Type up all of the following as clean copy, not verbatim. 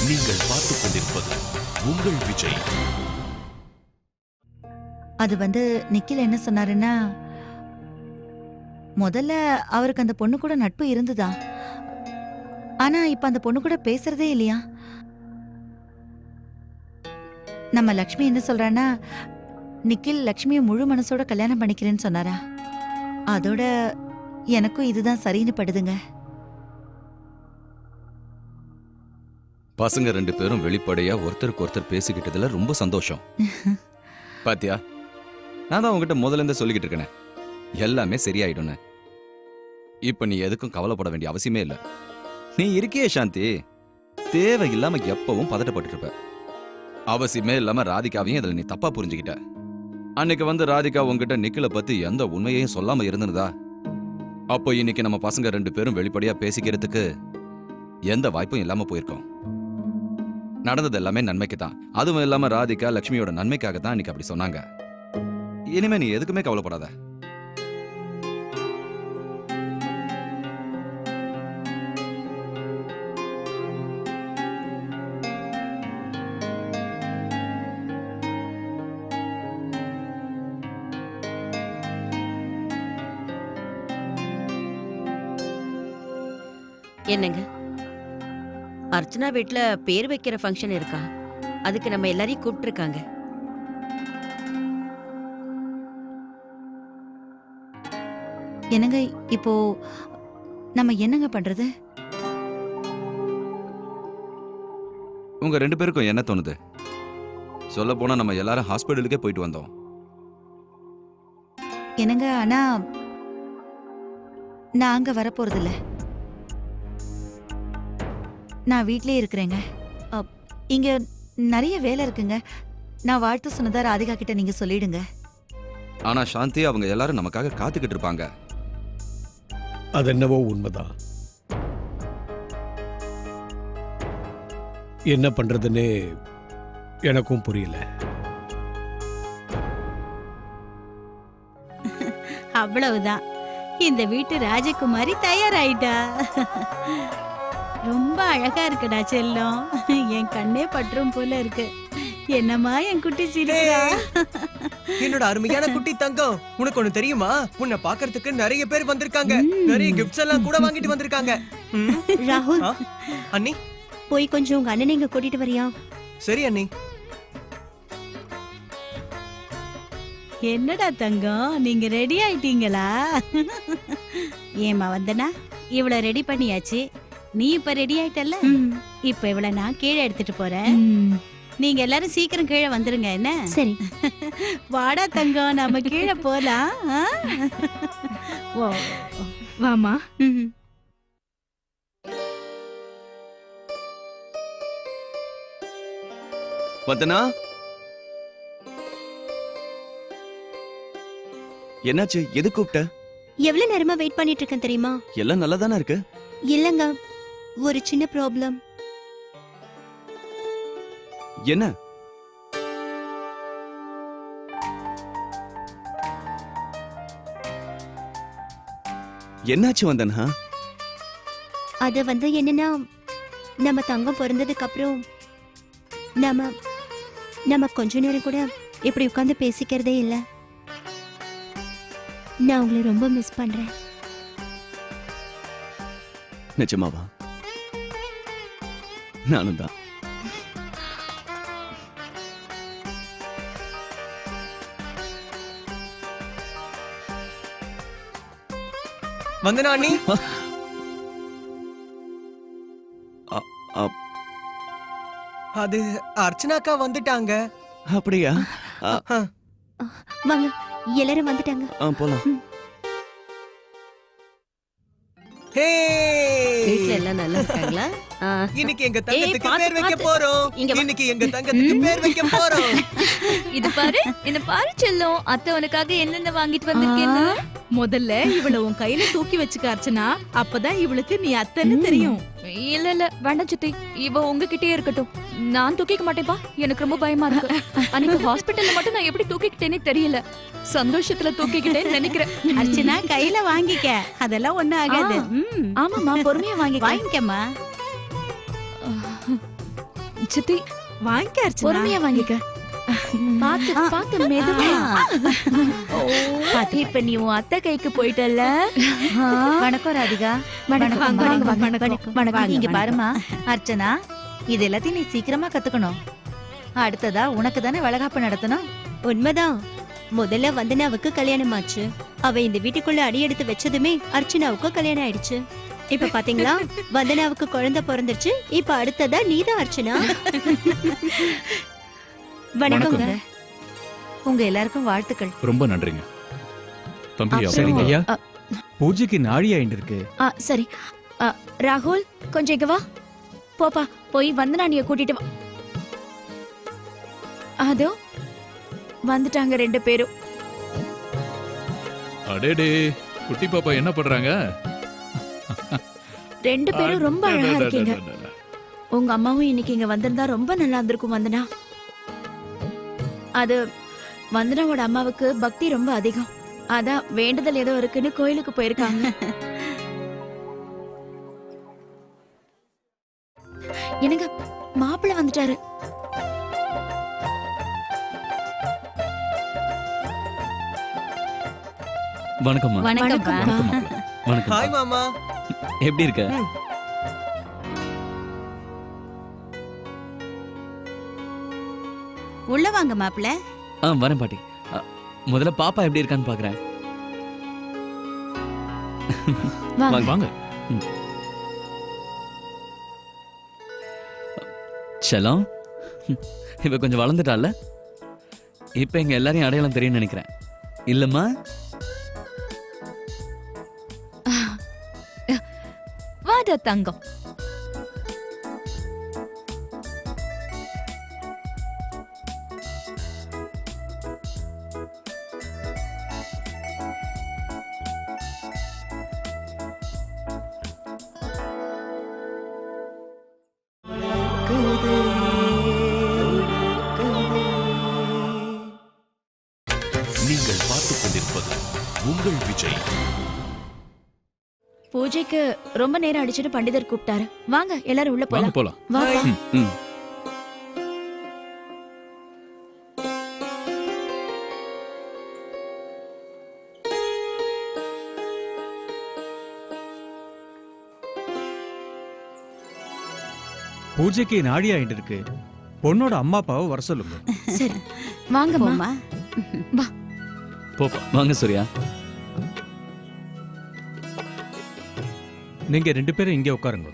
நீங்கள் பார்த்துக் கொண்டிருப்பது உங்கள் விஜய். அது நிக்கில் என்ன சொன்னாருன்னா, முதல்ல அவருக்கு அந்த பொண்ணு கூட நட்பு இருந்துதா, ஆனா இப்ப அந்த பொண்ணு கூட பேசுறதே இல்லையா. நம்ம லக்ஷ்மி என்ன சொல்றான்னா, நிக்கில் லக்ஷ்மியை முழு மனசோட கல்யாணம் பண்ணிக்கிறேன்னு சொன்னாரா. அதோட எனக்கும் இதுதான் சரின்னு படுதுங்க. பசங்க 2 பேரும் வெளிப்படையா ஒருத்தருக்கு ஒருத்தர் பேசிக்கிட்டதுல ரொம்ப சந்தோஷம். பாத்தியா, நான் தான் உங்ககிட்ட முதல்ல இருந்தே சொல்லிக்கிட்டு இருக்கேன், எல்லாமே சரியாயிடும்னு. இப்ப நீ எதுக்கும் கவலைப்பட வேண்டிய அவசியமே இல்ல. நீ இருக்கியே சாந்தி, தேவையில்லாம எப்பவும் பதட்டப்பட்டு இருப்ப. அவசியமே இல்லாம ராதிகாவையும் இதுல நீ தப்பா புரிஞ்சுக்கிட்ட. அன்னைக்கு ராதிகா உங்ககிட்ட நிக்கில பத்தி எந்த உண்மையையும் சொல்லாம இருந்ததா, அப்போ இன்னைக்கு நம்ம பசங்க 2 பேரும் வெளிப்படையா பேசிக்கிறதுக்கு எந்த வாய்ப்பும் இல்லாம போயிருக்கோம். நடந்தது எல்லாமே நன்மைக்கு தான். அதுவும் இல்லாம ராதிகா லட்சுமியோட நன்மைக்காக தான் இன்னைக்கு அப்படி சொன்னாங்க. இனிமே நீ எதுக்குமே கவலைப்படாத. என்னங்க, அர்ச்சனா வீட்ல பேர் வைக்கிற ஃபங்க்ஷன் இருக்கா? அதுக்கு நம்ம எல்லாரையும் கூப்பிட்டுருக்காங்க. என்னங்க இப்போ நம்ம என்னங்க பண்றது? உங்க 2 பேருக்கும் என்ன தோணுது? சொல்ல போனா நம்ம எல்லாரும் ஹாஸ்பிடலுக்கே போயிட்டு வந்தோம். என்னங்க, ஆனா நான் அங்க வரப்போறது இல்ல. நான் வீட்லயே இருக்கிறேங்க. இங்க நிறைய வேலை இருக்குங்க. நான் வாழ்த்து சொன்னதா ராதிகா கிட்ட நீங்க சொல்லிடுங்க. ஆனா சாந்தி, அவங்க எல்லாரும் நமக்காக காத்துக்கிட்டு இருப்பாங்க. அது என்னவோ உண்மைதான். என்ன பண்றதுன்னு எனக்கும் புரியல. அவ்வளவுதான், இந்த வீட்டு ராஜகுமாரி தயாராயிட்டா. ரொம்ப அழகா இருக்குடா செல்லம், என் கண்ணே பற்றும் போல இருக்கு. என்னம்மா என் குட்டி சிரிக்கிறா? என்னோட அருமையான குட்டி தங்கம், உனக்கு ஒண்ணு தெரியுமா? உன்னை பாக்குறதுக்கு நிறைய பேர் வந்திருக்காங்க. நிறைய கிஃப்ட்ஸ் எல்லாம் கூட வாங்கிட்டு வந்திருக்காங்க. ராகுல், அண்ணி போய் கொஞ்சம் உங்க அண்ணனை இங்க கூட்டிட்டு வரியா? சரி அண்ணி. என்னடா தங்கம், நீங்க ரெடி ஆயிட்டீங்களா? ஏமா வந்தனா, இவள ரெடி பண்ணியாச்சு. நீ இப்ப ரெடி ஆயிட்டல்ல, இப்ப இவள நான் கீழே எடுத்துட்டு போறேன். நீங்க எல்லாரும் சீக்கிரம் கீழே வந்துருங்க. என்ன? சரி. வாடா தங்கம், நம்ம கீழே போலாம். வாமா. வந்தனா, என்னாச்சு? எது கூப்பிட்ட? எவ்வளவு நேரமா வெயிட் பண்ணிட்டு இருக்கேன் தெரியுமா? எல்லாம் நல்லா தானே இருக்கு. இல்லங்க, ஒரு சின்ன ப்ராப்ளம். என்ன? என்னாச்சு வந்தனா? அது என்னன்னா, நம்ம தங்கம் பிறந்ததுக்கு அப்புறம் நம்ம கொஞ்ச நேரம் கூட இப்படி உட்கார்ந்து பேசிக்கிறதே இல்ல. நான் உங்களை ரொம்ப மிஸ் பண்றேன். நிஜமாவா? நானும் தான். வந்தனா அண்ணி. அது அர்ச்சனாக்கா வந்துட்டாங்க. அப்படியா? வாங்க, எல்லாரும் வந்துட்டாங்க. போலாம். வீட்ல எல்லாம் நல்லா இருக்காங்களா? இன்னைக்கு எங்க தங்கத்துக்கு பேர் வைக்க போறோம். இன்னைக்கு எங்க தங்கத்துக்கு பேர் வைக்க போறோம். இது பாரு, என்ன பாரு செல்லம், அத்தை உனக்காக என்னென்ன வாங்கிட்டு வந்திருக்கேன்னு. முதல்ல இவள உன் கையில தூக்கி வச்சுக்க அர்ச்சனா, அப்பதான் இவளுக்கு நீ அத்தைன்னு தெரியும். இல்ல இல்ல வேண்டாம் சித்தி, இவ உங்ககிட்டயே இருக்கட்டும். நான் தூக்கிக்க மாட்டேப்பா, எனக்கு ரொம்ப பயமா இருக்கு. அன்னைக்கு ஹாஸ்பிட்டல்ல மட்டும் நான் எப்படி தூக்கிக்கிட்டேனே தெரியல. சந்தோஷத்துல தூக்கிக்கிட்டேன்னு நினைக்கிறேன். அர்ச்சனா, கையில வாங்கிக்க, அதெல்லாம் ஒண்ணும் ஆகாது. ஆமாமா, பொறுமையா வாங்கிக்கம்மா. சித்தி வாங்கிக்க அர்ச்சனா. பொறுமையா வாங்கிக்க. பாத்து பாத்து மெதுவா. இப்ப நீ உன் அத்தை கைக்கு போயிட்டல்ல. வணக்கம் ராதிகா. வணக்கம், வணக்கம், வணக்கம், வணக்கம், வணக்கம். வணக்கம். இங்க வாங்க. பாருமா அர்ச்சனா, இது எல்லாத்தையும் நீ சீக்கிரமா கத்துக்கணும். அடுத்ததா உனக்கு தானே வளகாப்பு நடத்தணும். உண்மைதான். முதல்ல வந்தனாவுக்கு கல்யாணம் ஆச்சு. அவ இந்த வீட்டுக்குள்ள அடி எடுத்து வச்சதுமே அர்ச்சனாவுக்கு கல்யாணம் ஆயிடுச்சு. இப்ப பாத்தீங்களா, வந்தனாவுக்கு குழந்தை பிறந்துருச்சு. இப்ப அடுத்ததா நீதான் அர்ச்சனா. வணக்கங்க. உங்க எல்லாருக்கும் வாழ்த்துக்கள். ரொம்ப நன்றிங்க தம்பி. அப்புறம், சரிங்க ஐயா. அ, பூஜைக்கு நாழி ஆயிட்டு இருக்கு. சரி. ராகுல் கொஞ்சம் இங்க வா. போப்பா போய் வந்தனானிய கூட்டிட்டு வா. அதோ வந்துட்டாங்க 2 பேரும். அடேடே குட்டி பாப்பா என்ன பண்றாங்க? 2 பேரும் ரொம்ப அழகா இருக்கீங்க. உங்க அம்மாவும் இன்னைக்கு இங்க வந்திருந்தா ரொம்ப நல்லா இருந்திருக்கும் வந்தனா. அது வந்தனாவோட அம்மாவுக்கு பக்தி ரொம்ப அதிகம். அதான் வேண்டுதல் ஏதோ இருக்குன்னு கோயிலுக்கு போயிருக்காங்க. எனக்கு மாப்பிள்ளை வந்துட்டாரு. வணக்கம்மா. வணக்கம். வணக்கம். ஹாய் மாமா. எப்படி இருக்க? உள்ள வாங்க மாப்பிள்ள. வரேன் பாட்டி. முதல்ல பாப்பா எப்படி இருக்கான்னு பாக்குறேன். வாங்க. வாங்க. செல்லம், இவ கொஞ்சம் வளர்ந்துட்டால. இப்ப எங்க எல்லாரையும் அடையாளம் தெரியும்னு நினைக்கிறேன். இல்லம்மா? வாடா தங்கம். நீங்கள் பார்த்துக் கொண்டிருப்பது உங்கள் விஜய். பூஜைக்கு ரொம்ப நேரம் அடிச்சுட்டு பண்டிதர் கூப்பிட்டாரு. வாங்க எல்லாரும் உள்ள வாங்க போலாம். போலாம். வா. ம். பூஜைக்கு நாழி ஆயிட்டு இருக்கு. பொண்ணோட அம்மா அப்பாவை வர சொல்லுங்க. சரி வாங்கம்மா. போமா. போப்பா. வாங்க சூர்யா. நீங்க 2 பேரும் இங்கே உட்காருங்க.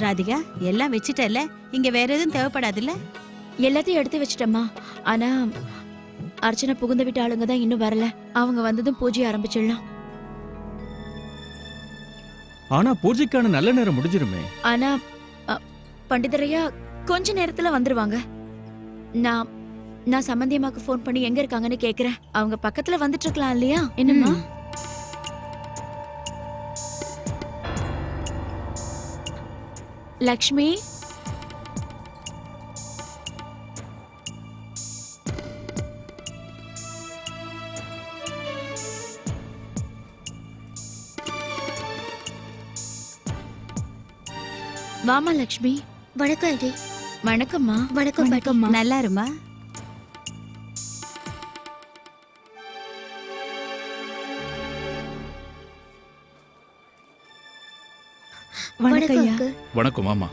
ராதிகா எல்லாம் வச்சிட்டல. இங்க வேற எதுவும் தேவைப்படாதுல்ல? எல்லாத்தையும் எடுத்து வச்சிட்டம்மா. ஆனா அர்ச்சனை புகுந்த வீட்டு ஆளுங்க தான் இன்னும் வரல. அவங்க வந்ததும் பூஜை ஆரம்பிச்சிடலாம். ஆனா பூஜைக்கான நல்ல நேரம் முடிஞ்சிருமே. ஆனா பண்டிதரையா கொஞ்ச நேரத்துல வந்துருவாங்க. நான் நான் சம்பந்தியமாக்கு ஃபோன் பண்ணி எங்க இருக்காங்கன்னு கேக்குறேன். அவங்க பக்கத்துல வந்துட்டு இருக்கலாம் இல்லையா? என்னம்மா? லக்ஷ்மி, வாமா லக்ஷ்மி. வணக்கம் ஆண்டி. வணக்கம்மா. வணக்கம் பாட்டி. வணக்கம்மா. நல்லா இருமா. வணக்கம் ஐயா. அக்கு. வணக்கம் மாமா.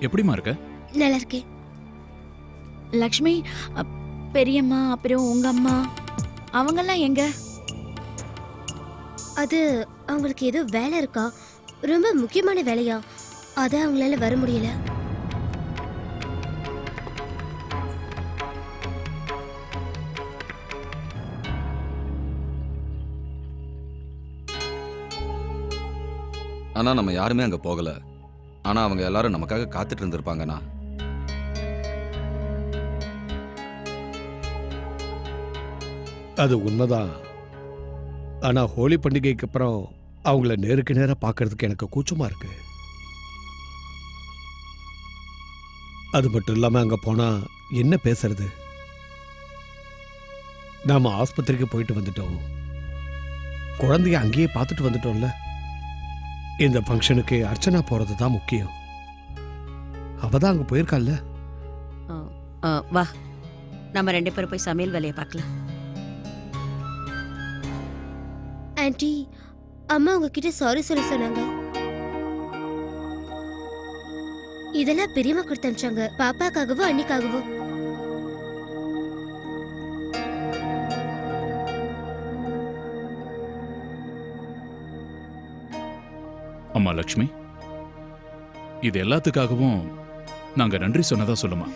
எப்படிமா இருக்க? நல்லா இருக்கேன். லக்ஷ்மி, பெரியம்மா அப்புறம் உங்க அம்மா அவங்கெல்லாம் எங்க? அது அவங்களுக்கு ஏதோ வேலை இருக்கா, ரொம்ப முக்கியமான வேலையா, அதான் அவங்களால வர முடியல. ஆனா நம்ம யாருமே அங்க போகல. ஆனா அவங்க எல்லாரும் நமக்காக காத்துட்டு இருந்திருப்பாங்கண்ணா. அது உண்மைதான். ஆனா ஹோலி பண்டிகைக்கு அப்புறம் அவங்கள நேருக்கு நேரா பார்க்கிறதுக்கு எனக்கு கூச்சமா இருக்கு. அது மட்டும் இல்லாம அங்க போனா என்ன பேசுறது? நாம ஆஸ்பத்திரிக்கு போயிட்டு வந்துட்டோம். குழந்தைய அங்கேயே பார்த்துட்டு வந்துட்டோம்ல. இந்த ஃபங்க்ஷனுக்கு அர்ச்சனா போறது தான் முக்கியம். அவ தான் அங்க போயிருக்காள்ல. வா நம்ம 2 பேரும் போய் சமையல் வேலையை பார்க்கலாம். ஆன்ட்டி, அம்மா உங்ககிட்ட சாரி சொல்ல சொன்னாங்க. இதெல்லாம் பெரியம்மா கொடுத்து அனுப்பிச்சாங்க, பாப்பாக்காகவும் அன்னிக்காகவும். அம்மா லக்ஷ்மி, இது எல்லாத்துக்காகவும் நாங்க நன்றி சொன்னதா சொல்லுமா.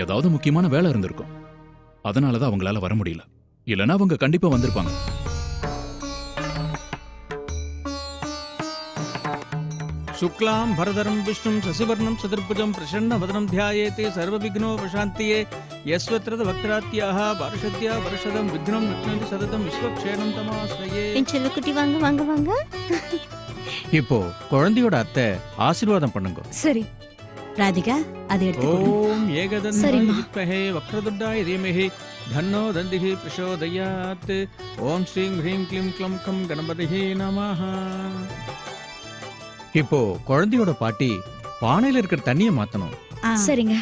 ஏதாவது முக்கியமான வேலை இருந்திருக்கும், அதனாலதான் அவங்களால வர முடியல. இல்லைன்னா அவங்க கண்டிப்பா வந்திருப்பாங்க. शुक्लां भरधरं विष्णुं शशिवर्णं चतुर्भुजं प्रसन्नवदनं ध्यायेते सर्वविघ्नोपशान्तिये यस्वत्रद वक्त्रात्याः पार्षद्या वर्षदं विघ्नं विघ्नन्ति सततं विश्वक्षेणं तमाश्रये. என் செல்லக்குட்டி வாங்க வாங்க வாங்க. இப்போ குழந்தையோட அத்தை ஆசீர்வாதம் பண்ணுங்க. சரி ராதிகா அதை எடுத்து ஓம் ஏகதந்தாய சரிம்மா. வித்மஹே வக்ரதுண்டாய தீமஹி தன்னோ தந்திஹி பிரசோதயாத். ஓம் ஸ்ரீம் ஹ்ரீம் க்ளீம் க்ளம் கம் கணபதிஹி நமஹ. இப்போ குழந்தையோட பாட்டி பானையில இருக்கிற தண்ணியை மாத்தணும். சரிங்க.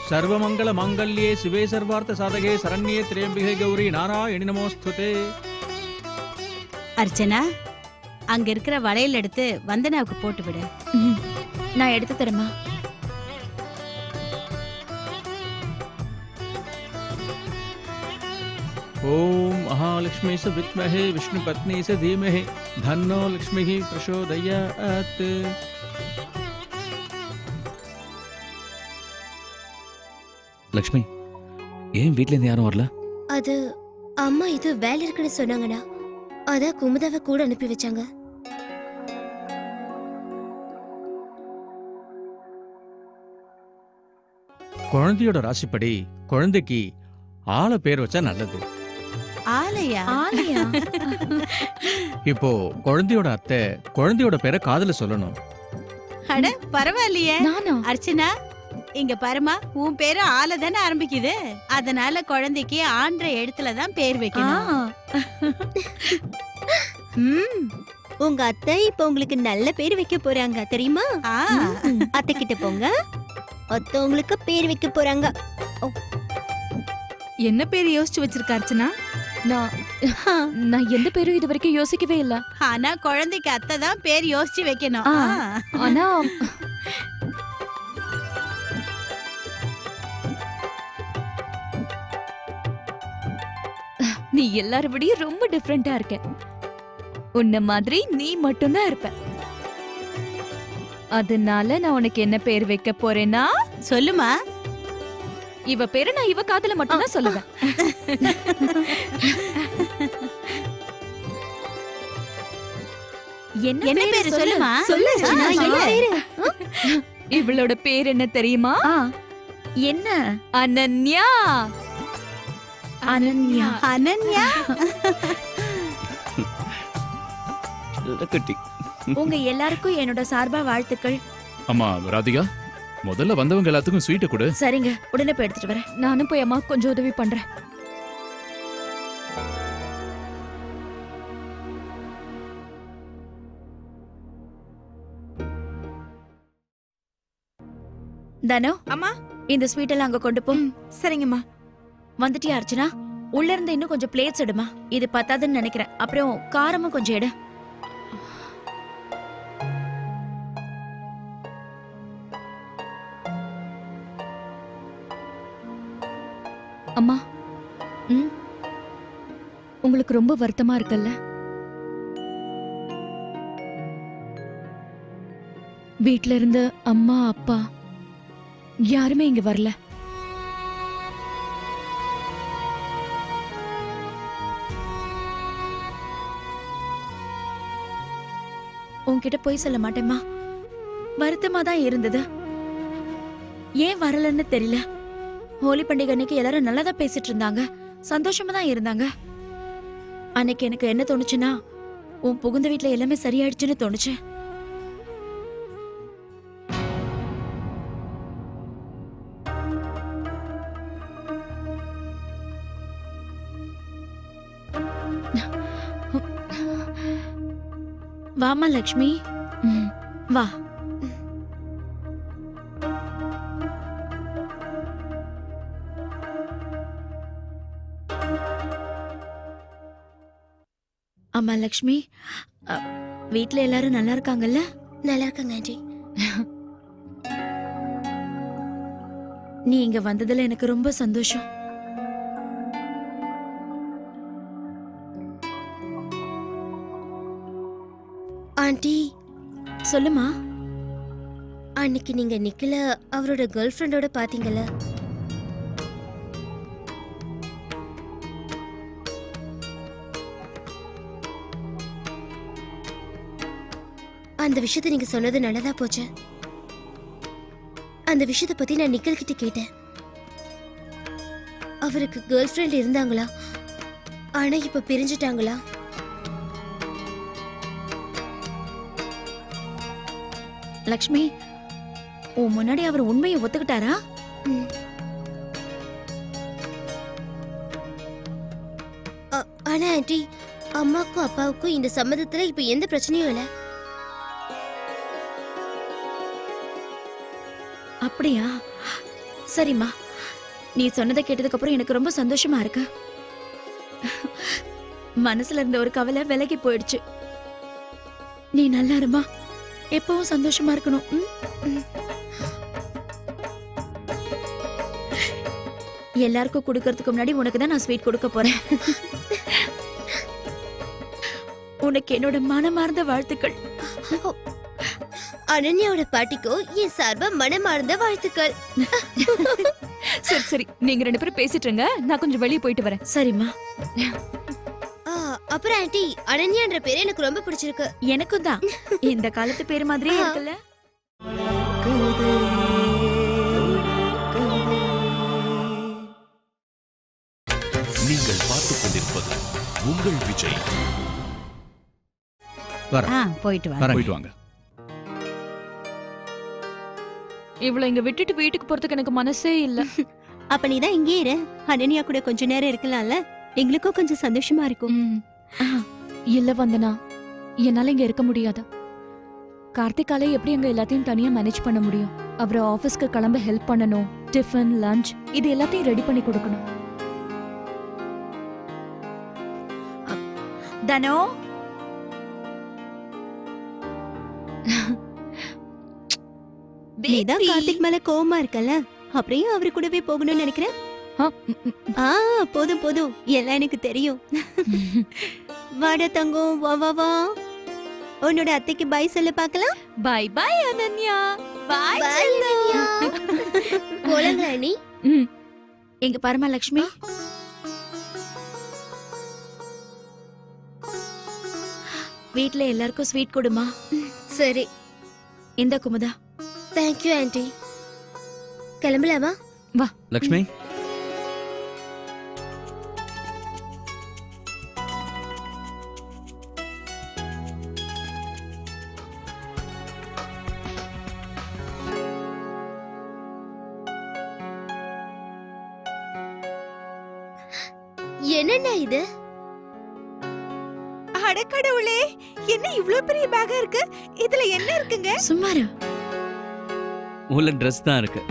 சர்வமங்கள மாங்கல்யே சிவே சர்வார்த்த சாதகே சரண்யே திரியம்பிகே கௌரி நாராயணி நமோஸ்துதே. அர்ச்சனா, அங்க இருக்கிற வளையல் எடுத்து வந்தனாவுக்கு போட்டு விடு. நான் எடுத்து தரேம்மா. ஓம் மகாலட்சுமி ச வித்மஹே விஷ்ணு பத்னி ச தீமஹே தன்னோ லக்ஷ்மி பிரசோதயாத். லக்ஷ்மி, ஏன் வீட்ல இருந்து யாரும் வரல? அது அம்மா இது வேலை இருக்குன்னு சொன்னாங்கண்ணா, அதான் குமுதாவை கூட அனுப்பி வச்சாங்க. குழந்தையோட ராசிப்படி குழந்தைக்கு ஆள பேர் வச்சா நல்லது. ஆலையா? ஆலையா? இப்போ குழந்தையோட அத்தை குழந்தையோட பேரை காதுல சொல்லணும். அட பரவாயில்லையே. நானா? அர்ச்சனா, இங்க பாருமா, உன் பேரு ஆல தானே ஆரம்பிக்குது. அதனால குழந்தைக்கு ஆன்ற எழுத்துல தான் பேர் வைக்கணும். ம், உங்க அத்தை இப்ப உங்களுக்கு நல்ல பேர் வைக்க போறாங்க தெரியுமா? ஆ. அத்தை கிட்ட போங்க, அத்தை உங்களுக்கு பேர் வைக்க போறாங்க. என்ன பேர் யோசிச்சு வச்சிருக்க அர்ச்சனா? நான் எந்த பேரும் இது வரைக்கும் யோசிக்கவே இல்ல. ஆனா குழந்தைக்கு அத்தை தான் பேர் யோசிச்சு வைக்கணும். ஆ. ஆனா நீ எல்லார விடையும் ரொம்ப டிஃபரெண்டா இருக்க. உன்ன மாதிரி நீ மட்டும்தான் இருப்ப. அதனால நான் உனக்கு என்ன பேர் வைக்க போறேன்னா, சொல்லுமா. இவ பேரு நான் இவ காதுல மட்டும்தான் சொல்லுவேன். என்ன பேரு சொல்லுமா. சொல்லு அர்ச்சனா, என்ன பேரு? இவளோட பேர் என்ன தெரியுமா? என்ன? அனன்யா. அனன்யா. அனன்யா. கட்டி. உங்க எல்லாருக்கும் என்னோட சார்பா வாழ்த்துக்கள். அம்மா ராதிகா, முதல்ல வந்தவங்க எல்லாத்துக்கும் ஸ்வீட்டை கொடு. சரிங்க, உடனே போய் எடுத்துட்டு வரேன். நானும் போய் அம்மா கொஞ்சம் உதவி பண்றேன். தனோ, அம்மா. இந்த ஸ்வீட் எல்லாம் அங்க கொண்டு போ. சரிங்கம்மா. வந்துட்டியா அர்ச்சனா? உள்ள இருந்து இன்னும் கொஞ்சம் பிளேட்ஸ் எடுமா. இது பத்தாதுன்னு நினைக்கிறேன். அப்புறம் காரமும் கொஞ்சம் எடு. அம்மா, உங்களுக்கு ரொம்ப வருத்தமா இருக்குல்ல? வீட்ல இருந்து அம்மா அப்பா யாருமே இங்க வரல. உன்கிட்ட போய் சொல்ல மாட்டேம்மா. வருத்தமா தான் இருந்தது. ஏன் வரலன்னு தெரியல. ஹோலி பண்டிகை அன்னைக்கு எல்லாரும் நல்லா தான் பேசிட்டு இருந்தாங்க, சந்தோஷமா தான் இருந்தாங்க. அன்னைக்கு எனக்கு என்ன தோணுச்சுன்னா, உன் புகுந்த வீட்ல எல்லாமே சரியாயிடுச்சுன்னு தோணுச்சு. வாமா லக்ஷ்மி. வா. அம்மா லக்ஷ்மி, வீட்ல எல்லாரும் நல்லா இருக்காங்கல்ல? நல்லா இருக்காங்க ஆண்டி. நீ இங்க வந்ததுல எனக்கு ரொம்ப சந்தோஷம். ஆண்டி, சொல்லுமா. அன்னைக்கு நீங்க நிக்கல அவரோட கேர்ள் ஃப்ரெண்டோட பாத்தீங்கல்ல, அந்த விஷயத்தை நீங்க சொன்னது நல்லதா போச்சு. அந்த விஷயத்தை பத்தி நான் நிக்கல் கிட்ட கேட்டேன். அவருக்கு கேர்ள் ஃப்ரெண்ட் இருந்தாங்களா, ஆனா இப்ப பிரிஞ்சுட்டாங்களா? லக்ஷ்மி, உன் முன்னாடி அவர் உண்மையை ஒத்துக்கிட்டாரா? ம். ஆனா ஆண்டி, அம்மாக்கும் அப்பாவுக்கும் இந்த சம்மதத்துல இப்ப எந்த பிரச்சனையும் இல்ல. அப்படியா? சரிம்மா, நீ சொன்னதை கேட்டதுக்கு அப்புறம் எனக்கு ரொம்ப சந்தோஷமா இருக்கு. மனசுல இருந்த ஒரு கவலை விலகி போயிடுச்சு. நீ நல்லா இருமா, எப்பவும் சந்தோஷமா இருக்கணும். எல்லாருக்கும் கொடுக்கறதுக்கு முன்னாடி உனக்கு தான் நான் ஸ்வீட் கொடுக்க போறேன். உனக்கு என்னோட மனமார்ந்த வாழ்த்துக்கள். அனன்யாவோட பாட்டிக்கும் என் சார்பா மனமார்ந்த வாழ்த்துக்கள். சரி சரி, நீங்க 2 பேரும் பேசிட்டு இருங்க, நான் கொஞ்சம் வெளியே போயிட்டு வரேன். சரிம்மா. அப்புறம் ஆண்டி, அனன்யான்ற பேரு எனக்கு ரொம்ப பிடிச்சிருக்கு. எனக்கும் தான். இந்த காலத்து பேரு மாதிரியே இருக்குல்ல? நீங்கள் பார்த்துக் கொண்டிருப்பது உங்கள் விஜய். போயிட்டு வா. போயிட்டு வாங்க. இவ்வளவு இங்க விட்டுட்டு வீட்டுக்கு போறதுக்கு எனக்கு மனசே இல்ல. அப்ப நீ தான் இங்கே இரு, அனன்யா கூட கொஞ்ச நேரம் இருக்கலாம்ல, எங்களுக்கும் கொஞ்சம் சந்தோஷமா இருக்கும். இல்ல வந்தனா, என்னால இங்க இருக்க முடியாது. கார்த்திகாலே எப்படி எங்க எல்லாத்தையும் தனியா மேனேஜ் பண்ண முடியும்? அவரை ஆபீஸ்க்கு கிளம்ப ஹெல்ப் பண்ணணும், டிஃபன் லஞ்ச் இது எல்லாத்தையும் ரெடி பண்ணி கொடுக்கணும். தனோ, நீதான் கார்த்திக் மேல கோவமா இருக்கல, அப்படியே அவரு கூடவே போகணும்னு நினைக்கிறேன். போதும் போதும், எல்லாம் எனக்கு தெரியும். வாடா தங்கம், வா வா வா. உன்னோட அத்தைக்கு பாய் சொல்ல பார்க்கலாம். Bye bye Ananya. Bye Ananya. போலங்க அனி. எங்க பாருமா லக்ஷ்மி, வீட்ல எல்லாருக்கும் ஸ்வீட் கொடுமா. சரி. இந்த குமுதா. Thank you aunty. கிளம்பலாமா? வா லக்ஷ்மி, என்னண்ணா இது? அடக்கடவுளே, என்ன இவ்ளோ பெரிய பேக்கா இருக்கு? இதுல என்ன இருக்குங்க? சும்மாரு. உள்ள ட்ரெஸ் தான் இருக்கு.